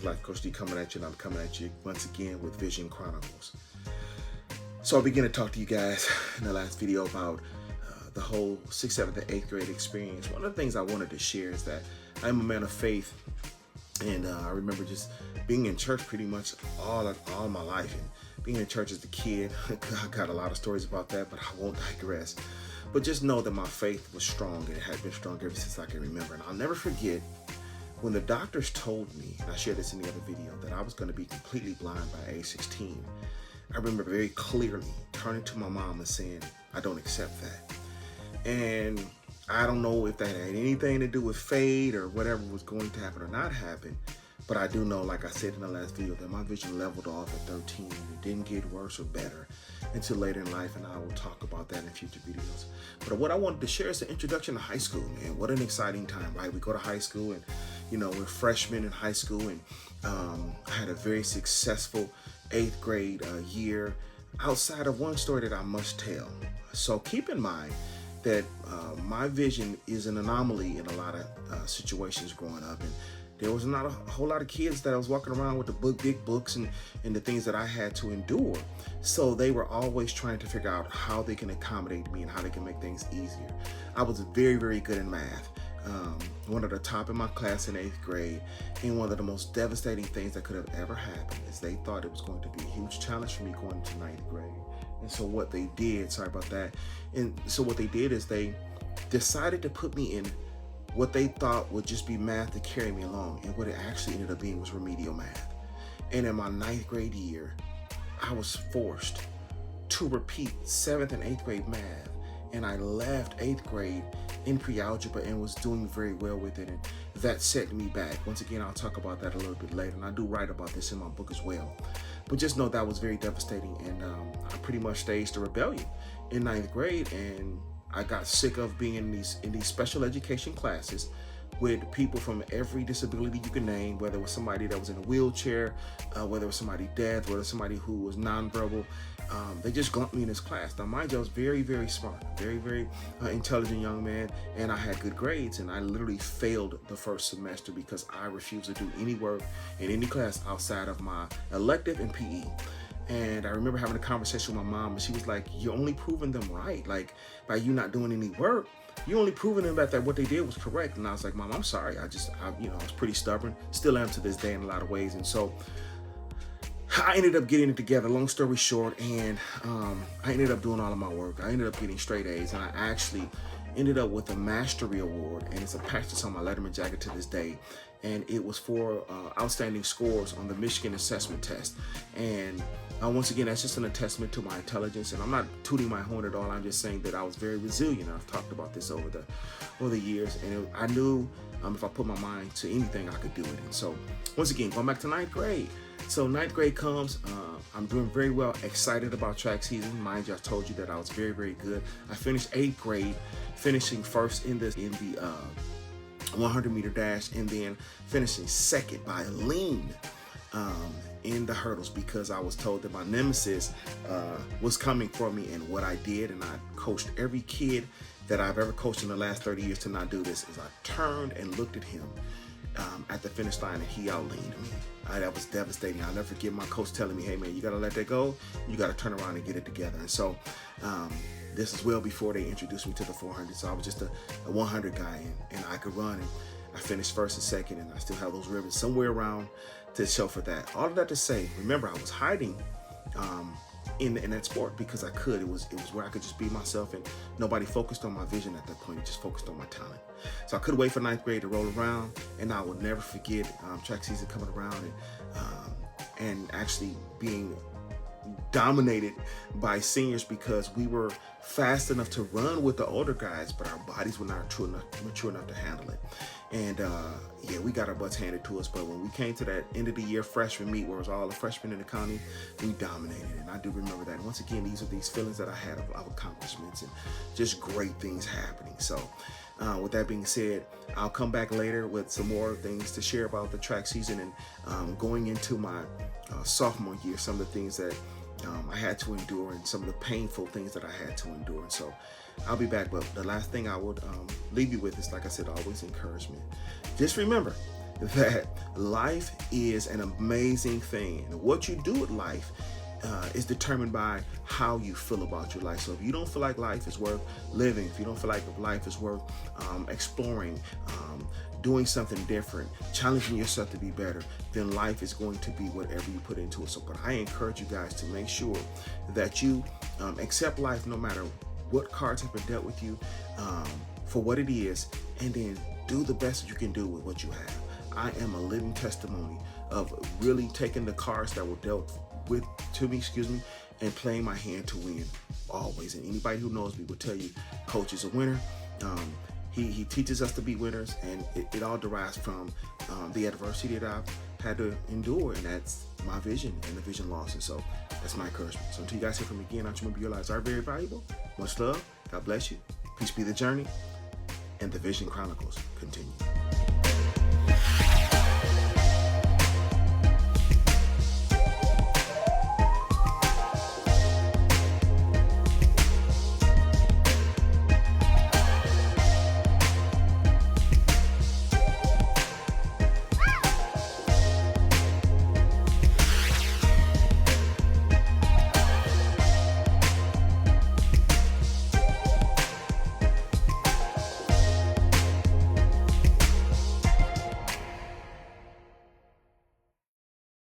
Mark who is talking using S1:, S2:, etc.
S1: Life Coach D coming at you, and I'm coming at you once again with Vision Chronicles. So I began to talk to you guys in the last video about the whole 6th, 7th, and 8th grade experience. One of the things I wanted to share is that I'm a man of faith, and I remember just being in church pretty much all my life, and being in church as a kid. I got a lot of stories about that, but I won't digress. But just know that my faith was strong, and it had been strong ever since I can remember. And I'll never forget when the doctors told me, and I shared this in the other video, that I was going to be completely blind by age 16. I remember very clearly turning to my mom and saying, I don't accept that. And I don't know if that had anything to do with fate or whatever was going to happen or not happen, but I do know, like I said in the last video, that my vision leveled off at 13. It didn't get worse or better until later in life, and I will talk about that in future videos. But what I wanted to share is the introduction to high school, man. What an exciting time, right? We go to high school, and we're freshmen in high school, and I had a very successful 8th grade year, outside of one story that I must tell. So keep in mind that my vision is an anomaly in a lot of situations growing up, and there was not a whole lot of kids that I was walking around with the big books and the things that I had to endure. So they were always trying to figure out how they can accommodate me and how they can make things easier. I was very, very good in math. One of the top in my class in 8th grade, and one of the most devastating things that could have ever happened is they thought it was going to be a huge challenge for me going into 9th grade. And so what they did, sorry about that, and so what they did is they decided to put me in what they thought would just be math to carry me along, and what it actually ended up being was remedial math. And in my 9th grade year, I was forced to repeat 7th and 8th grade math, and I left 8th grade in pre-algebra and was doing very well with it, and that set me back. Once again, I'll talk about that a little bit later, and I do write about this in my book as well. But just know that was very devastating, and I pretty much staged a rebellion in 9th grade, and I got sick of being in these special education classes with people from every disability you can name, whether it was somebody that was in a wheelchair, whether it was somebody deaf, whether it was somebody who was nonverbal. They just glumped me in this class. Now, mind you, I was very, very smart, very, very intelligent young man, and I had good grades, and I literally failed the first semester because I refused to do any work in any class outside of my elective and PE. And I remember having a conversation with my mom, and she was like, you're only proving them right. Like, by you not doing any work, you're only proving them that what they did was correct. And I was like, Mom, I'm sorry. I was pretty stubborn, still am to this day in a lot of ways. And so I ended up getting it together, long story short, and I ended up doing all of my work. I ended up getting straight A's, and I actually ended up with a mastery award, and it's a patch that's on my Letterman jacket to this day. And it was for outstanding scores on the Michigan assessment test. And once again, that's just an testament to my intelligence, and I'm not tooting my horn at all. I'm just saying that I was very resilient. I've talked about this over the years, and I knew if I put my mind to anything, I could do it. And so once again, going back to 9th grade. So 9th grade comes, I'm doing very well, excited about track season. Mind you, I told you that I was very, very good. I finished 8th grade, finishing first in the 100-meter dash, and then finishing second by a lean in the hurdles, because I was told that my nemesis was coming for me. And what I did, and I coached every kid that I've ever coached in the last 30 years to not do this, is I turned and looked at him at the finish line, and he outleaned me. That was devastating. I'll never forget my coach telling me, hey man, you gotta let that go. You gotta turn around and get it together. And so this is well before they introduced me to the 400. So I was just a 100 guy, and I could run, and I finished first and second, and I still have those ribbons somewhere around to show for that. All of that to say, remember, I was hiding in that sport because I could. It was where I could just be myself, and nobody focused on my vision at that point. It just focused on my talent. So I couldn't wait for 9th grade to roll around, and I will never forget track season coming around, and actually being dominated by seniors, because we were fast enough to run with the older guys, but our bodies were not mature enough to handle it. And yeah, we got our butts handed to us. But when we came to that end of the year freshman meet, where it was all the freshmen in the county, we dominated. And I do remember that. And once again, these are these feelings that I had of accomplishments and just great things happening. So with that being said, I'll come back later with some more things to share about the track season, and going into my sophomore year, some of the things that I had to endure, and some of the painful things that I had to endure. And so I'll be back. But the last thing I would leave you with is, like I said, always encouragement. Just remember that life is an amazing thing. And what you do with life is determined by how you feel about your life. So if you don't feel like life is worth living, if you don't feel like life is worth exploring, doing something different, challenging yourself to be better, then life is going to be whatever you put into it. So, but I encourage you guys to make sure that you accept life no matter what cards have been dealt with you for what it is, and then do the best that you can do with what you have. I am a living testimony of really taking the cards that were dealt to me, and playing my hand to win always. And anybody who knows me will tell you, Coach is a winner. He teaches us to be winners, and it all derives from the adversity that I've had to endure, and that's my vision and the vision losses. So that's my encouragement. So until you guys hear from me again, I just remember your lives are very valuable. Much love. God bless you. Peace be the journey, and the Vision Chronicles continue.